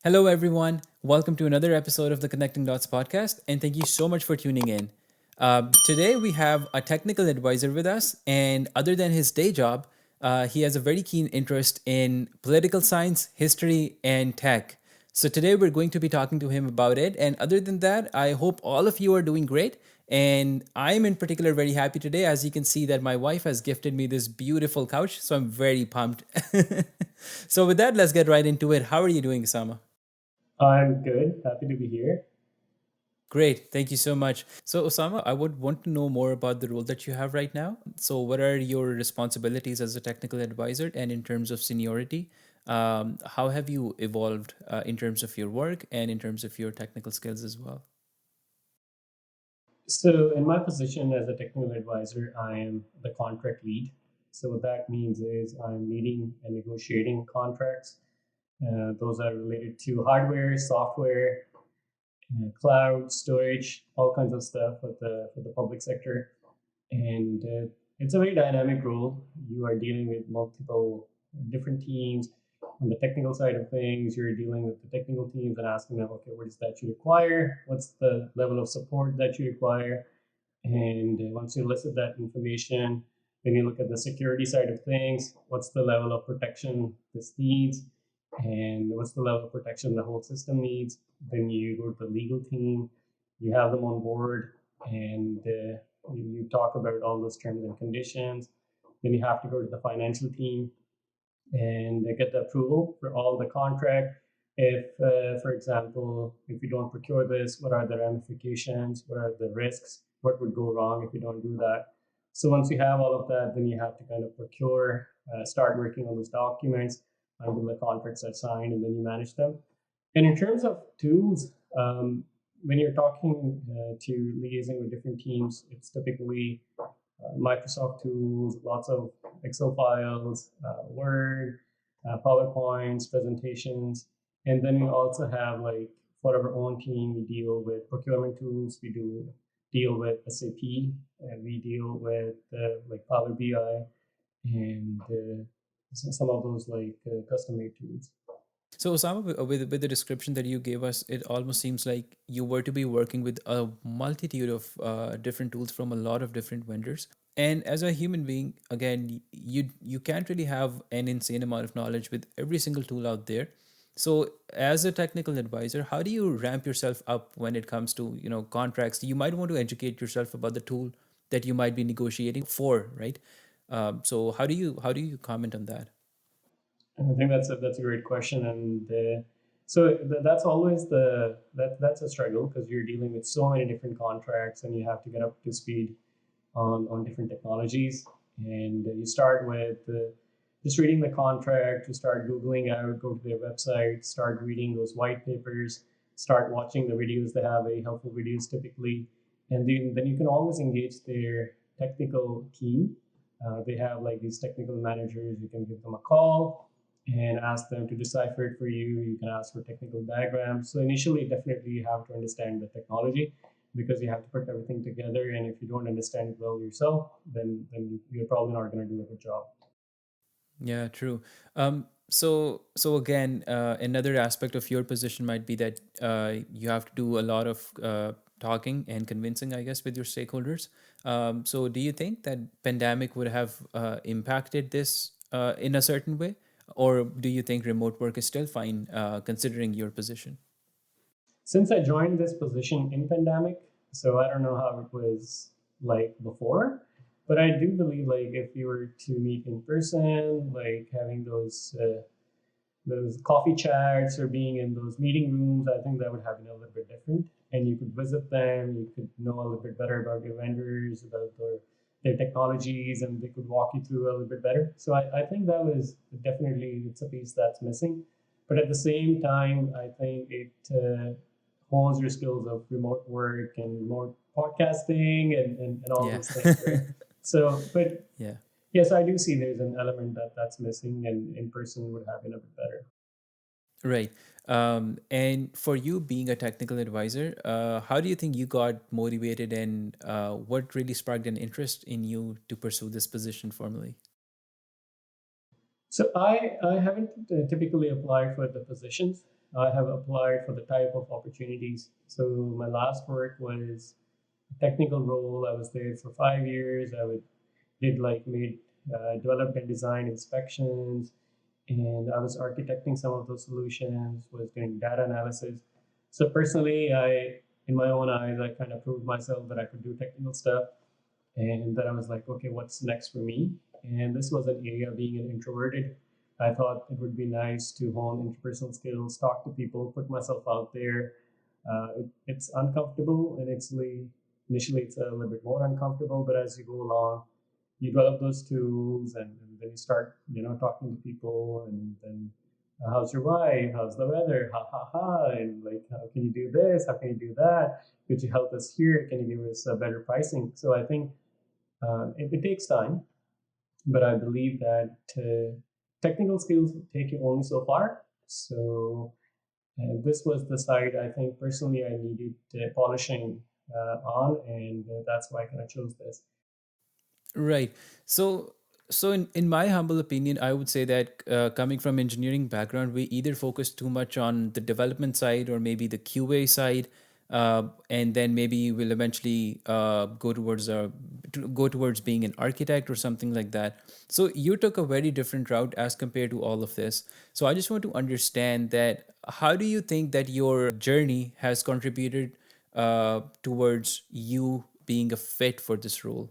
Hello, everyone. Welcome to another episode of the Connecting Dots podcast, and thank you so much for tuning in. Today, we have a technical advisor with us, and other than his day job, he has a very keen interest in political science, history, and tech. So, today, we're going to be talking to him about it. And other than that, I hope all of you are doing great. And I'm in particular very happy today, as you can see that my wife has gifted me this beautiful couch. So, I'm very pumped. So, with that, let's get right into it. How are you doing, Osama? I'm good. Happy to be here. Great. Thank you so much. So, Osama, I would want to know more about the role that you have right now. So, what are your responsibilities as a technical advisor and in terms of seniority? How have you evolved in terms of your work and in terms of your technical skills as well? So, in my position as a technical advisor, I am the contract lead. So, what that means is I'm leading and negotiating contracts. Those are related to hardware, software, cloud, storage, all kinds of stuff for the public sector. And it's a very dynamic role. You are dealing with multiple different teams. On the technical side of things, you're dealing with the technical teams and asking them, okay, what is that you require? What's the level of support that you require? And once you listed that information, then you look at the security side of things. What's the level of protection this needs? And what's the level of protection the whole system needs? Then you go to the legal team, you have them on board, and you talk about all those terms and conditions. Then you have to go to the financial team and get the approval for all the contract. If, for example, if you don't procure this, what are the ramifications? What are the risks? What would go wrong if you don't do that? So once you have all of that, then you have to kind of procure, start working on those documents until the contracts are signed, and then you manage them. And in terms of tools, when you're talking to liaising with different teams, it's typically Microsoft tools, lots of Excel files, Word, PowerPoints, presentations. And then we also have like for our own team, we deal with procurement tools. We do deal with SAP, and we deal with like Power BI and some of those like custom made tools. So, Osama, with the description that you gave us, it almost seems like you were to be working with a multitude of different tools from a lot of different vendors. And as a human being, again, you can't really have an insane amount of knowledge with every single tool out there. So, as a technical advisor, how do you ramp yourself up when it comes to contracts? You might want to educate yourself about the tool that you might be negotiating for, right? So, how do you comment on that? And I think that's a great question, and that's always that's a struggle because you're dealing with so many different contracts, and you have to get up to speed on different technologies. And you start with just reading the contract, you start Googling out, go to their website, start reading those white papers, start watching the videos. They have very helpful videos typically. And then you can always engage their technical team. They have like these technical managers. You can give them a call and ask them to decipher it for you. You can ask for technical diagrams. So initially, definitely you have to understand the technology because you have to put everything together. And if you don't understand it well yourself, then you're probably not going to do a good job. Yeah, true. So again, another aspect of your position might be that you have to do a lot of talking and convincing, I guess, with your stakeholders. So do you think that pandemic would have impacted this in a certain way, or do you think remote work is still fine considering your position? Since I joined this position in pandemic, so I don't know how it was like before, but I do believe like if you were to meet in person, like having those coffee chats or being in those meeting rooms, I think that would have been a little bit different. And you could visit them, you could know a little bit better about your vendors, about their technologies, and they could walk you through a little bit better. So I think that was definitely it's a piece that's missing. But at the same time, I think it hones your skills of remote work and remote podcasting and all Yeah. those things, right? So, but Yeah. yes, I do see there's an element that's missing, and in person would have been a bit better. Right. And for you being a technical advisor, how do you think you got motivated and what really sparked an interest in you to pursue this position formally? So I haven't typically applied for the positions. I have applied for the type of opportunities. So my last work was a technical role. I was there for 5 years. Did like made developed and designed inspections, and I was architecting some of those solutions. Was doing data analysis. So personally, in my own eyes, I kind of proved myself that I could do technical stuff, and then I was like, okay, what's next for me? And this was an area, being an introverted, I thought it would be nice to hone interpersonal skills, talk to people, put myself out there. It's uncomfortable initially it's a little bit more uncomfortable, but as you go along, you develop those tools, and then you start, talking to people, and then how's your wife? How's the weather? Ha ha ha! And like, how can you do this? How can you do that? Could you help us here? Can you give us a better pricing? So I think it takes time, but I believe that technical skills take you only so far. So, and this was the side I think personally I needed polishing on, and that's why I kind of chose this. Right. So, in my humble opinion, I would say that coming from engineering background, we either focus too much on the development side or maybe the QA side, and then maybe we'll eventually go towards being an architect or something like that. So you took a very different route as compared to all of this. So I just want to understand that how do you think that your journey has contributed towards you being a fit for this role?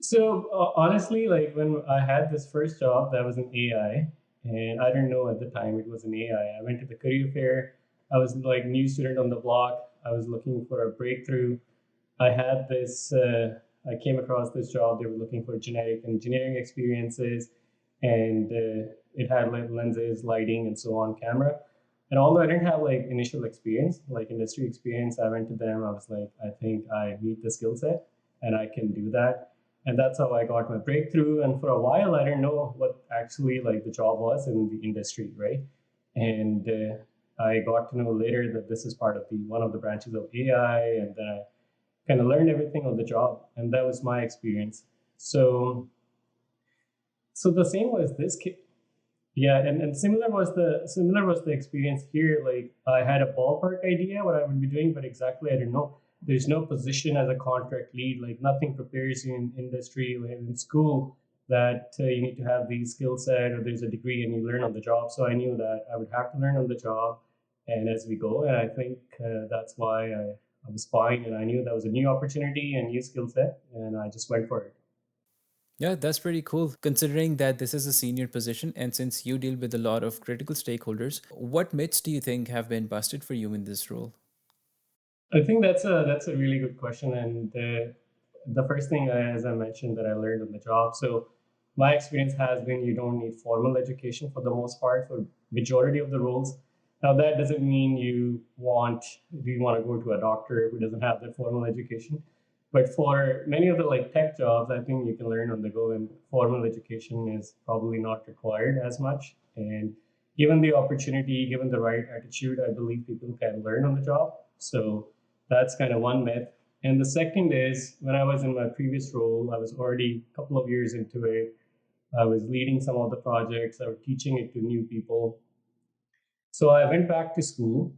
So honestly, like when I had this first job, that was in AI, and I didn't know at the time it was an AI. I went to the career fair. I was like new student on the block. I was looking for a breakthrough. I had this. I came across this job. They were looking for generic engineering experiences, and it had like lenses, lighting, and so on, camera. And although I didn't have like initial experience, like industry experience, I went to them. I was like, I think I meet the skill set, and I can do that. And that's how I got my breakthrough. And for a while, I didn't know what actually like the job was in the industry, right? And I got to know later that this is part of the one of the branches of AI, and then I kind of learned everything on the job, and that was my experience. So the same was this kid. Yeah, and similar was the experience here. Like I had a ballpark idea what I would be doing, but exactly I didn't know. There's no position as a contract lead. Like nothing prepares you in industry or in school that you need to have the skill set or there's a degree and you learn on the job. So I knew that I would have to learn on the job, and as we go, and I think that's why I was fine, and I knew that was a new opportunity and new skill set, and I just went for it. Yeah, that's pretty cool. Considering that this is a senior position, and since you deal with a lot of critical stakeholders, what myths do you think have been busted for you in this role? I think that's a really good question, and the first thing, as I mentioned, that I learned on the job. So my experience has been you don't need formal education for the most part for majority of the roles. Now that doesn't mean you want to go to a doctor who doesn't have that formal education, but for many of the like tech jobs, I think you can learn on the go, and formal education is probably not required as much. And given the opportunity, given the right attitude, I believe people can learn on the job. So that's kind of one myth. And the second is when I was in my previous role, I was already a couple of years into it. I was leading some of the projects, I was teaching it to new people. So I went back to school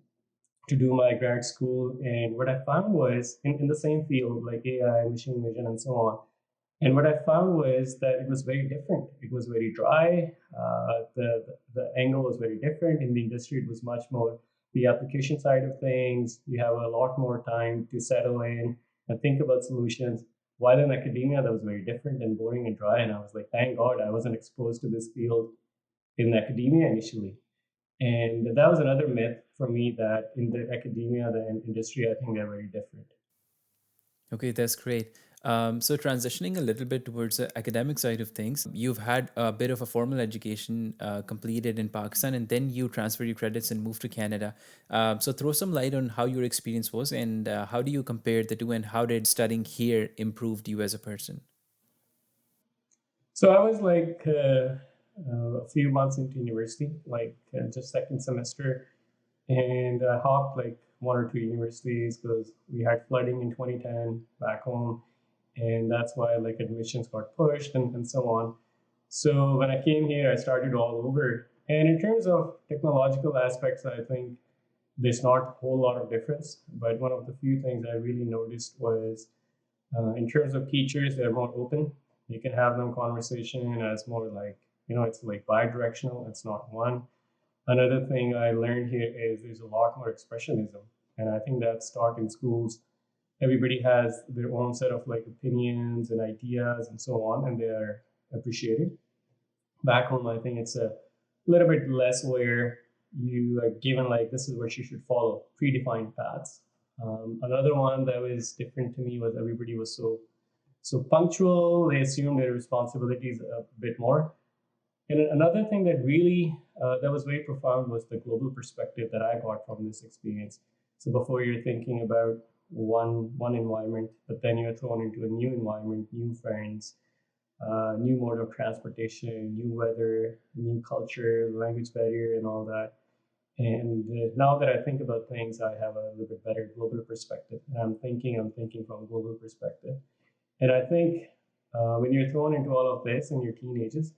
to do my grad school. And what I found was in the same field, like AI, machine vision, and so on. And what I found was that it was very different. It was very dry. The angle was very different. In the industry, it was much more the application side of things. You have a lot more time to settle in and think about solutions. While in academia, that was very different and boring and dry. And I was like, thank God I wasn't exposed to this field in academia initially. And that was another myth for me that in the academia, the industry, I think they're very different. Okay, that's great. So, transitioning a little bit towards the academic side of things, you've had a bit of a formal education completed in Pakistan, and then you transfer your credits and move to Canada. So, throw some light on how your experience was, and how do you compare the two, and how did studying here improved you as a person? So I was like a few months into university, like just second semester, and I hopped like one or two universities because we had flooding in 2010 back home, and that's why like admissions got pushed and so on. So when I came here, I started all over, And in terms of technological aspects, I think there's not a whole lot of difference. But one of the few things I really noticed was in terms of teachers, they're more open. You can have them conversation as more like, it's like bi-directional, it's not one. Another thing I learned here is there's a lot more expressionism. And I think that's taught in schools. Everybody has their own set of like opinions and ideas and so on, and they are appreciated. Back home, I think it's a little bit less where you are given like this is what you should follow, predefined paths. Another one that was different to me was everybody was so punctual. They assumed their responsibilities a bit more. And another thing that really that was very profound was the global perspective that I got from this experience. So before you're thinking about one environment, but then you're thrown into a new environment, new friends, new mode of transportation, new weather, new culture, language barrier, and all that. And now that I think about things, I have a little bit better global perspective. And I'm thinking from a global perspective. And I think when you're thrown into all of this in your teenagers,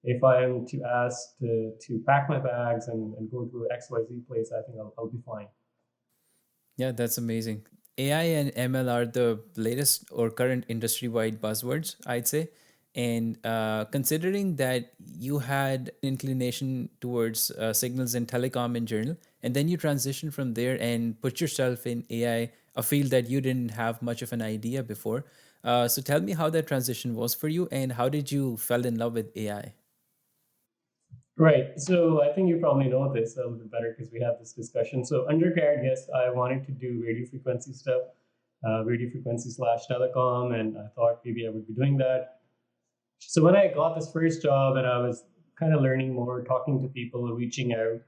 if I am to ask to pack my bags and go to XYZ place, I think I'll be fine. Yeah, that's amazing. AI and ML are the latest or current industry wide buzzwords, I'd say. And considering that you had inclination towards signals in telecom in general, and then you transitioned from there and put yourself in AI, a field that you didn't have much of an idea before. So tell me how that transition was for you and how did you fell in love with AI? Right. So I think you probably know this a little bit better because we have this discussion. So undergrad, yes, I wanted to do radio frequency stuff, radio frequency slash telecom, and I thought maybe I would be doing that. So when I got this first job and I was kind of learning more, talking to people, reaching out,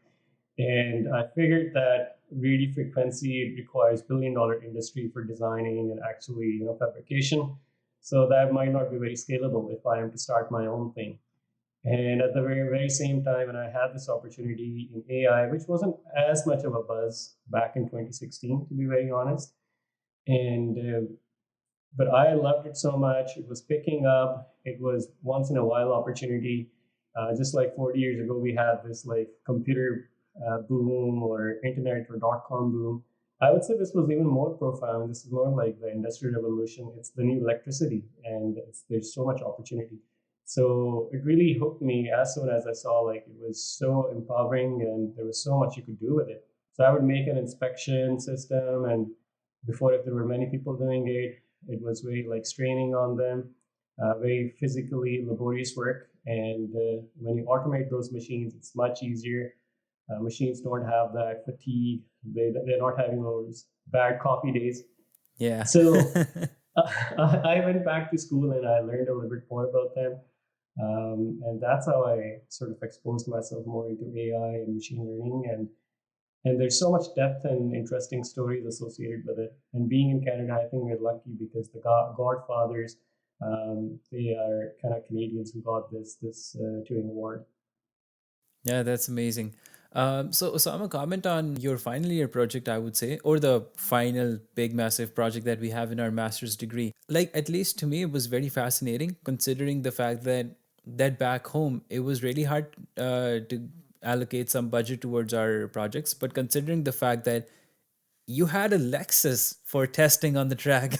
and I figured that radio frequency requires $1 billion industry for designing and actually, fabrication. So that might not be very scalable if I am to start my own thing. And at the very same time, and I had this opportunity in AI, which wasn't as much of a buzz back in 2016, to be very honest. And but I loved it so much. It was picking up. It was once in a while opportunity. Just like 40 years ago, we had this like computer boom or internet or .com boom. I would say this was even more profound. This is more like the industrial revolution. It's the new electricity, and there's so much opportunity. So it really hooked me as soon as I saw like it was so empowering and there was so much you could do with it. So I would make an inspection system, and before, if there were many people doing it, it was very like straining on them, very physically laborious work. And when you automate those machines, it's much easier. Machines don't have that fatigue. They're not having those bad coffee days. Yeah. So I went back to school and I learned a little bit more about them. And that's how I sort of exposed myself more into AI and machine learning. And there's so much depth and interesting stories associated with it. And being in Canada, I think we're lucky because the Godfathers, they are kind of Canadians who got this Turing Award. Yeah, that's amazing. So I'm a comment on your final year project, I would say, or the final big massive project that we have in our master's degree. Like at least to me, it was very fascinating, considering the fact that back home it was really hard to allocate some budget towards our projects. But considering the fact that you had a Lexus for testing on the track.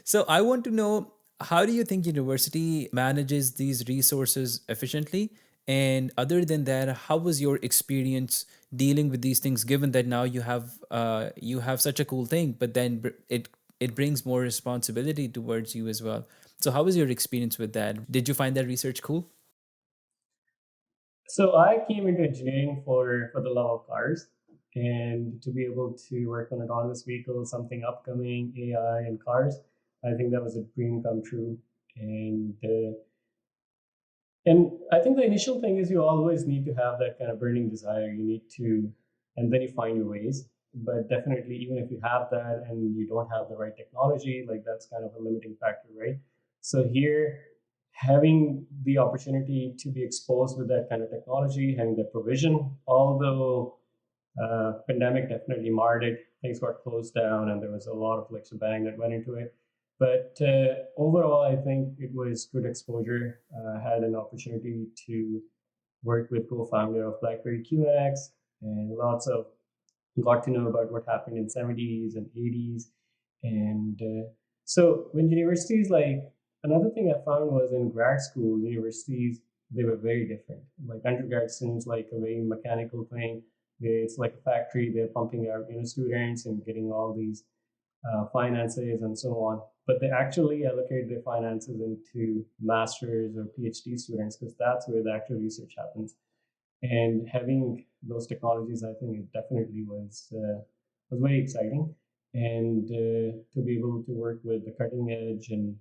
So I want to know, how do you think university manages these resources efficiently? And other than that, how was your experience dealing with these things? Given that now you have such a cool thing, but then it brings more responsibility towards you as well. So how was your experience with that? Did you find that research cool? So I came into engineering for the love of cars and to be able to work on autonomous vehicles, something upcoming, AI and cars. I think that was a dream come true. And I think the initial thing is you always need to have that kind of burning desire. You need to, and then you find your ways. But definitely, even if you have that and you don't have the right technology, like that's kind of a limiting factor, right? So here, having the opportunity to be exposed with that kind of technology, having the provision, although pandemic definitely marred it. Things got closed down, and there was a lot of like shebang that went into it. But overall, I think it was good exposure. I had an opportunity to worked with co-founder of BlackBerry QNX, and lots of got to know about what happened in 70s and 80s. And so when universities, like, another thing I found was in grad school, universities, they were very different. Like undergrad seems like a very mechanical thing. It's like a factory. They're pumping out students and getting all these finances and so on. But they actually allocate their finances into masters or PhD students because that's where the actual research happens. And having those technologies, I think it definitely was very exciting. And to be able to work with the cutting edge and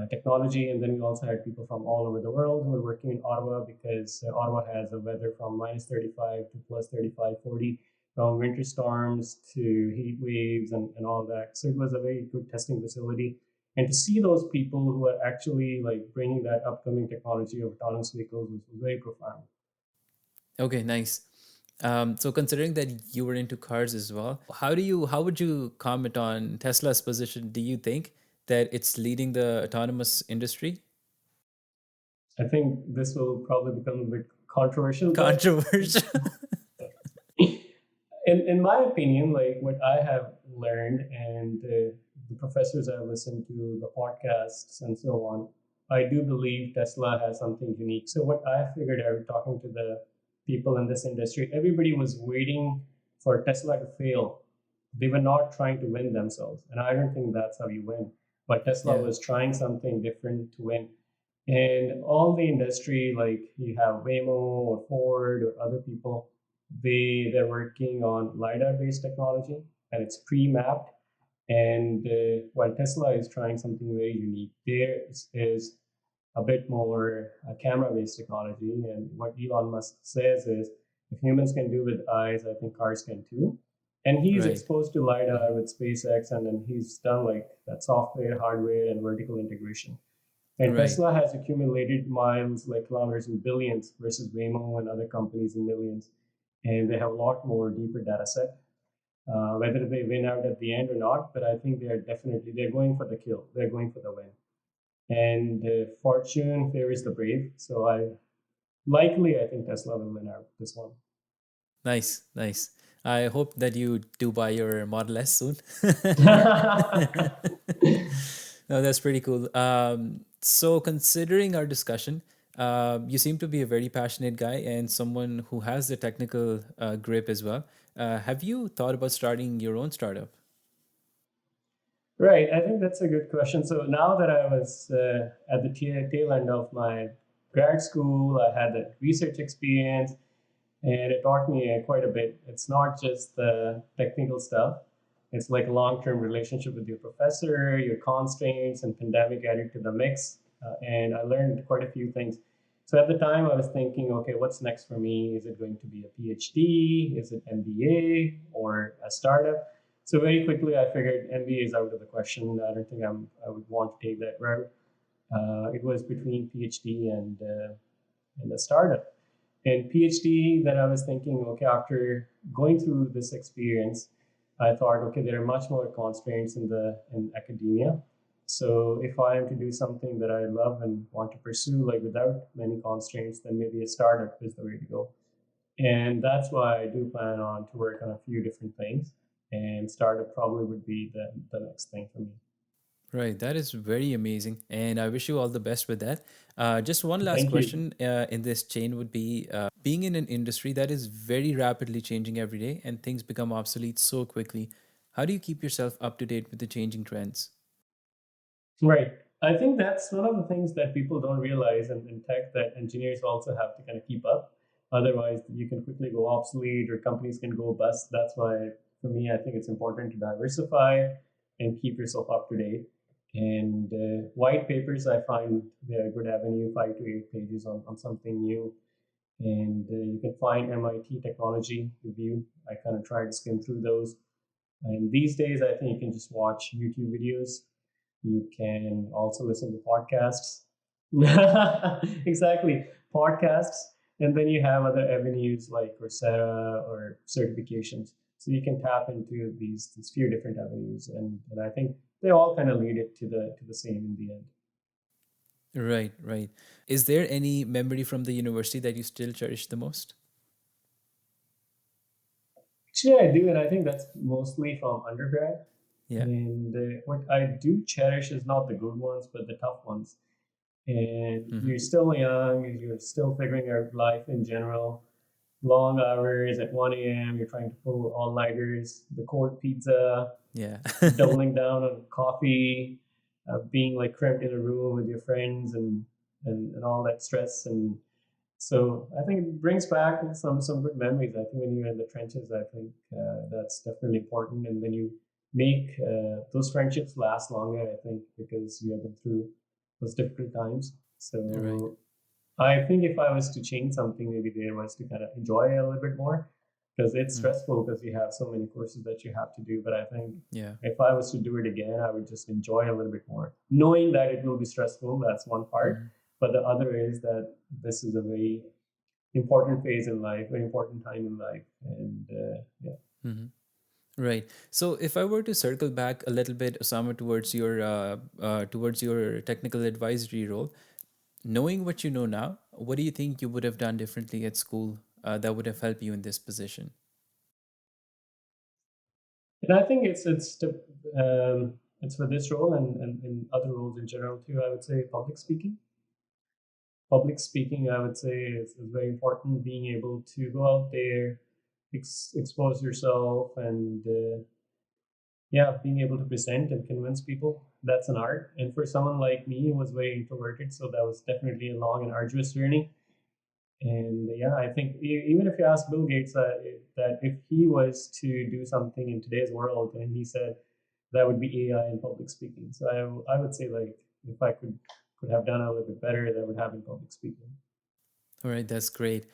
technology. And then we also had people from all over the world who were working in Ottawa because Ottawa has a weather from minus 35 to plus 35, 40, from winter storms to heat waves and all that. So it was a very good testing facility. And to see those people who are actually like bringing that upcoming technology of autonomous vehicles was very profound. Okay, nice. So considering that you were into cars as well, how would you comment on Tesla's position? Do you think that it's leading the autonomous industry? I think this will probably become a bit controversial, but Controversial. in my opinion, like what I have learned and the professors I've listened to, the podcasts and so on, I do believe Tesla has something unique. So what I figured out talking to the people in this industry, everybody was waiting for Tesla to fail. They were not trying to win themselves. And I don't think that's how you win. But Tesla Yeah, was trying something different to win. And all the industry, like you have Waymo or Ford or other people, they're working on lidar based technology and it's pre-mapped. And while Tesla is trying something very unique, theirs is a bit more camera based technology. And what Elon Musk says is, if humans can do with eyes, I think cars can too. And he's right. exposed to lidar with SpaceX, and then he's done like that software, hardware, and vertical integration. And Right. Tesla has accumulated miles, like kilometers, in billions versus Waymo and other companies in millions. And they have a lot more deeper data set. Whether they win out at the end or not, but I think they're going for the kill. They're going for the win. And fortune favors the brave. So I think Tesla will win out this one. Nice, nice. I hope that you do buy your Model S soon. No, that's pretty cool. So considering our discussion, you seem to be a very passionate guy and someone who has the technical grip as well. Have you thought about starting your own startup? Right. I think that's a good question. So now that I was at the tail end of my grad school, I had that research experience, and it taught me quite a bit. It's not just the technical stuff. It's like a long-term relationship with your professor, your constraints, and pandemic added to the mix. And I learned quite a few things. So at the time, I was thinking, okay, what's next for me? Is it going to be a PhD? Is it MBA or a startup? So very quickly, I figured MBA is out of the question. I don't think I would want to take that route. It was between PhD and a startup. And PhD, then I was thinking, okay, after going through this experience, I thought, okay, there are much more constraints in academia. So if I am to do something that I love and want to pursue, like without many constraints, then maybe a startup is the way to go. And that's why I do plan on to work on a few different things. And startup probably would be the next thing for me. Right, that is very amazing, and I wish you all the best with that. Just one last Thank you. question in this chain would be being in an industry that is very rapidly changing every day and things become obsolete so quickly. How do you keep yourself up to date with the changing trends? Right. I think that's one of the things that people don't realize in tech, that engineers also have to kind of keep up. Otherwise, you can quickly go obsolete or companies can go bust. That's why, for me, I think it's important to diversify and keep yourself up to date. And white papers, I find they're a good avenue, 5 to 8 pages on something new. And you can find MIT Technology Review. I kind of try to skim through those. And these days, I think you can just watch YouTube videos. You can also listen to podcasts. Exactly, podcasts. And then you have other avenues like Coursera or certifications. So you can tap into these few different avenues. And I think they all kind of lead it to the same in the end. Right, right. Is there any memory from the university that you still cherish the most? Actually, I do, and I think that's mostly from undergrad. Yeah. And what I do cherish is not the good ones, but the tough ones. And Mm-hmm. you're still young, and you're still figuring out life in general. Long hours at 1 a.m., you're trying to pull all nighters, the court pizza, Yeah. doubling down on coffee, being like cramped in a room with your friends, and all that stress. And so I think it brings back some good memories. I think when you're in the trenches, I think that's definitely important. And then you make those friendships last longer, I think, because you have been through those difficult times. Right. So I think if I was to change something, maybe there was to kind of enjoy it a little bit more, because it's Mm. stressful because you have so many courses that you have to do. But I think Yeah. if I was to do it again, I would just enjoy a little bit more, knowing that it will be stressful. That's one part, Mm-hmm. but the other is that this is a very important phase in life, very important time in life, and yeah. Mm-hmm. Right. So if I were to circle back a little bit, Osama, towards your technical advisory role, knowing what you know now, what do you think you would have done differently at school that would have helped you in this position? And I think it's for this role and in other roles in general too. I would say public speaking, I would say, is very important. Being able to go out there, expose yourself, and yeah, being able to present and convince people, that's an art. And for someone like me who was very introverted, so that was definitely a long and arduous journey. And yeah, I think even if you ask Bill Gates that if he was to do something in today's world, and he said that would be AI and public speaking. So I would say, like, if I could have done a little bit better, that would have been public speaking. All right, that's great.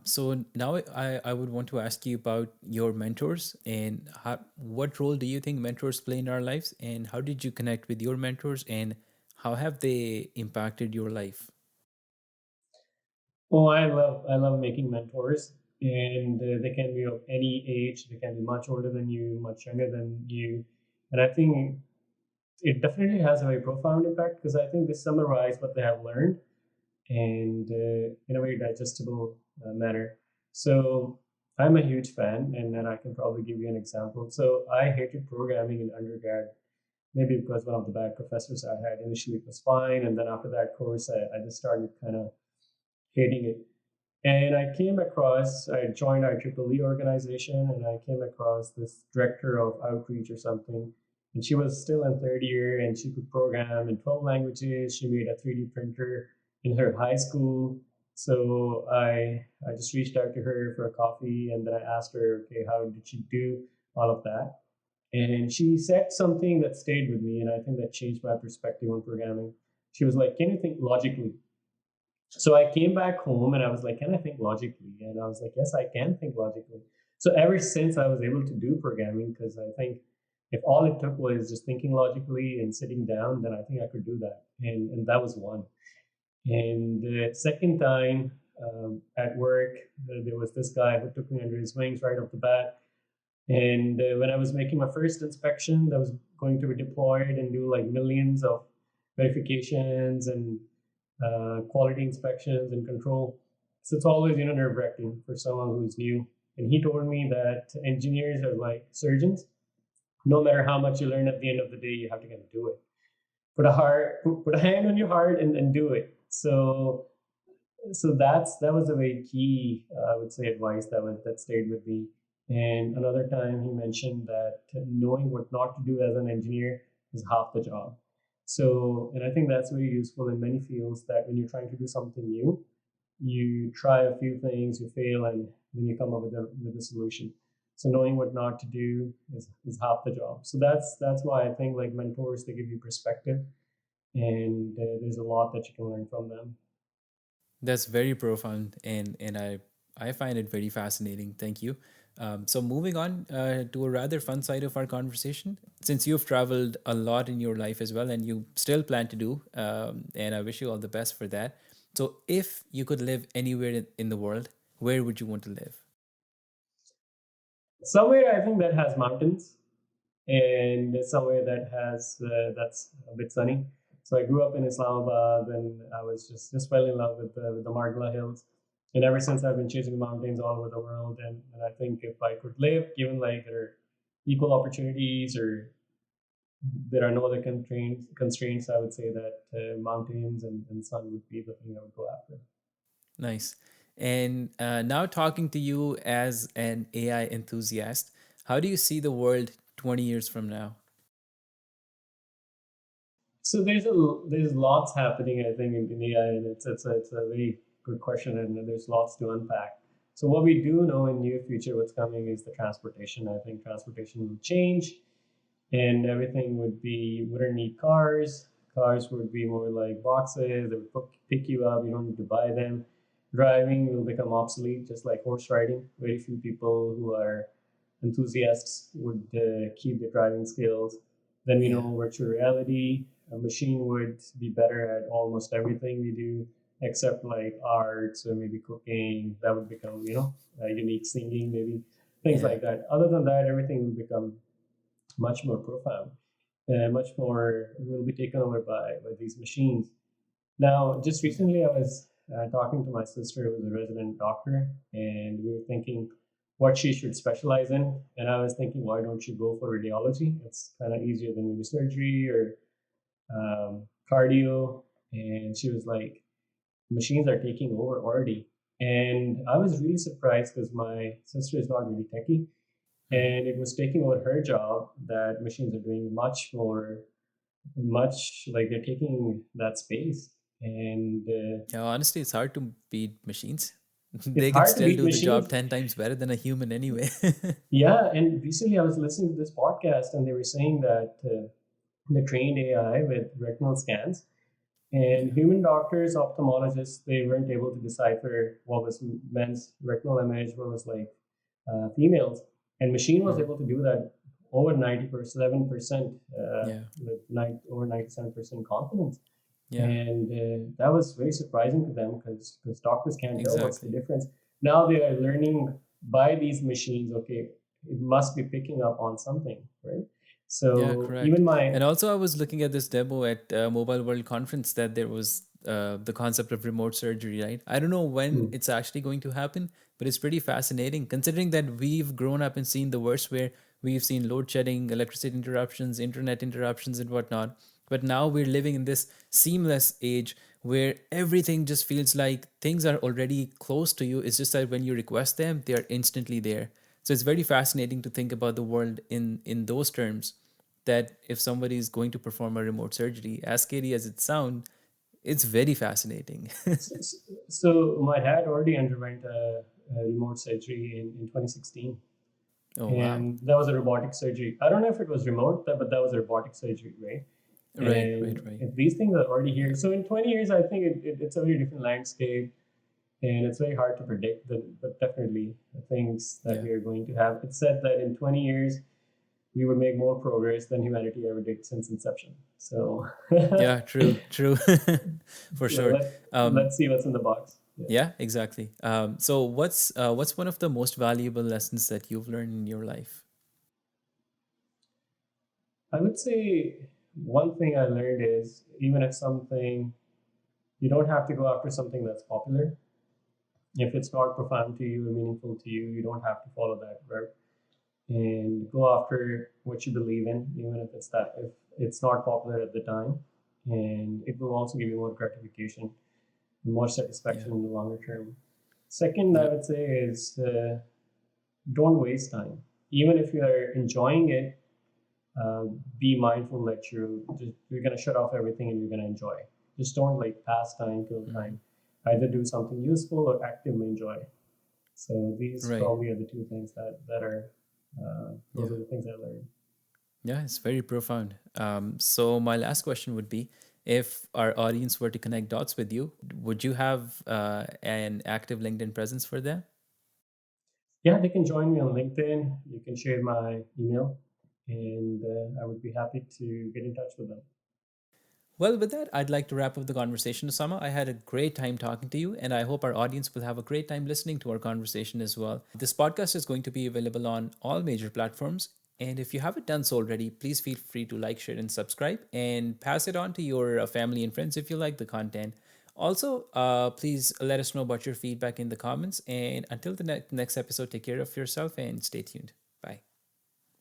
So now I would want to ask you about your mentors and what role do you think mentors play in our lives, and how did you connect with your mentors, and how have they impacted your life? Oh, I love making mentors, and they can be of any age. They can be much older than you, much younger than you, and I think it definitely has a very profound impact because I think they summarize what they have learned and in a very digestible manner. So I'm a huge fan, and then I can probably give you an example. So I hated programming in undergrad, maybe because one of the bad professors I had initially it was fine, and then after that course, I just started kind of hating it. And I joined our IEEE organization, and I came across this director of outreach or something. And she was still in third year, and she could program in 12 languages. She made a 3D printer in her high school. So I just reached out to her for a coffee, and then I asked her, okay, how did she do all of that? And she said something that stayed with me, and I think that changed my perspective on programming. She was like, can you think logically? So I came back home and I was like, can I think logically? And I was like, yes, I can think logically. So ever since I was able to do programming, because I think if all it took was just thinking logically and sitting down, then I think I could do that. And that was one. And the second time at work, there was this guy who took me under his wings right off the bat. And when I was making my first inspection that was going to be deployed and do like millions of verifications and quality inspections and control. So it's always, nerve wracking for someone who's new. And he told me that engineers are like surgeons. No matter how much you learn at the end of the day, you have to kind of do it. Put a hand on your heart and do it. So that was a very key, I would say, advice that stayed with me. And another time he mentioned that knowing what not to do as an engineer is half the job. So, and I think that's very useful in many fields, that when you're trying to do something new, you try a few things, you fail, and then you come up with a solution. So knowing what not to do is half the job. So that's why I think, like, mentors, they give you perspective, and there's a lot that you can learn from them. That's very profound, and I find it very fascinating. Thank you. So moving on to a rather fun side of our conversation, since you've traveled a lot in your life as well, and you still plan to do, and I wish you all the best for that. So if you could live anywhere in the world, where would you want to live? Somewhere I think that has mountains, and somewhere that has that's a bit sunny. So I grew up in Islamabad, and I was just fell in love with the Margla Hills. And ever since, I've been chasing mountains all over the world. And I think if I could live, given like there are equal opportunities or there are no other constraints, I would say that mountains and sun would be the thing I would go after. Nice. And now talking to you as an AI enthusiast, how do you see the world 20 years from now? So there's lots happening, I think, in AI, and it's a very good question, and there's lots to unpack. So what we do know in near future, what's coming is the transportation. I think transportation will change, and everything wouldn't need cars. Cars would be more like boxes. They would pick you up. You don't need to buy them. Driving will become obsolete, just like horse riding. Very few people who are enthusiasts would keep their driving skills. Then we Yeah. know virtual reality. A machine would be better at almost everything we do, except like arts or maybe cooking. That would become, unique singing, maybe things Yeah. like that. Other than that, everything will become much more profound, much more will be taken over by these machines. Now, just Yeah. recently, I was talking to my sister, who was a resident doctor, and we were thinking what she should specialize in. And I was thinking, why don't you go for radiology? It's kind of easier than maybe surgery or cardio. And she was like, machines are taking over already. And I was really surprised because my sister is not really techie, Mhm. and it was taking over her job that machines are doing much like they're taking that space. And Yeah, honestly, it's hard to beat machines. it's They can hard to still beat do the machines. job 10 times better than a human anyway. Yeah, and recently I was listening to this podcast, and they were saying that they trained AI with retinal scans, and Yeah. human doctors, ophthalmologists, they weren't able to decipher what was men's retinal image, what was like females, and machine was Mhm. able to do that over 97% Yeah. with over 97% confidence. Yeah. And that was very surprising to them because doctors can't tell what's the Exactly. difference. Now they are learning by these machines. Okay, it must be picking up on something, right? Yeah, So correct. even my And also, I was looking at this demo at Mobile World Conference that there was the concept of remote surgery, right? I don't know when hmm, it's actually going to happen, but it's pretty fascinating considering that we've grown up and seen the worst where we've seen load shedding, electricity interruptions, internet interruptions, and whatnot. But now we're living in this seamless age where everything just feels like things are already close to you. It's just that when you request them, they are instantly there. So it's very fascinating to think about the world in those terms. That if somebody is going to perform a remote surgery, as scary as it sounds, it's very fascinating. so, so my dad already underwent a remote surgery in 2016, Oh wow! and that was a robotic surgery. I don't know if it was remote, but that was a robotic surgery, right? Right, right, And right. if these things are already Yeah, here, so in 20 years, I think it's a very different landscape, and it's very hard to predict. But definitely the things that yeah, we are going to have. It's said that in 20 years we would make more progress than humanity ever did since inception. So yeah. True, true, for well, sure. let's see what's in the box. Yeah. Yeah, exactly. So what's one of the most valuable lessons that you've learned in your life? I would say one thing I learned is even if something you don't have to go after something that's popular. If it's not profound to you or meaningful to you, you don't have to follow that route. And go after what you believe in, even if it's not popular at the time. And it will also give you more gratification, more Yeah, satisfaction in the longer term. Second, I yeah, would say is don't waste time. Even if you are enjoying it, uh, be mindful that you're gonna shut off everything and you're gonna enjoy. Just don't like pass time, kill mhm. time. Either do something useful or actively enjoy. So these Right. probably are the two things that are those Yeah, are the things I learned. yeah. It's very profound. So my last question would be, if our audience were to connect dots with you, would you have an active LinkedIn presence for them? Yeah, they can join me on LinkedIn. You can share my email, and I would be happy to get in touch with them. Well, with that, I'd like to wrap up the conversation, Osama. I had a great time talking to you, and I hope our audience will have a great time listening to our conversation as well. This podcast is going to be available on all major platforms. And if you haven't done so already, please feel free to like, share, and subscribe, and pass it on to your family and friends if you like the content. Also, please let us know about your feedback in the comments. And until the next episode, take care of yourself and stay tuned.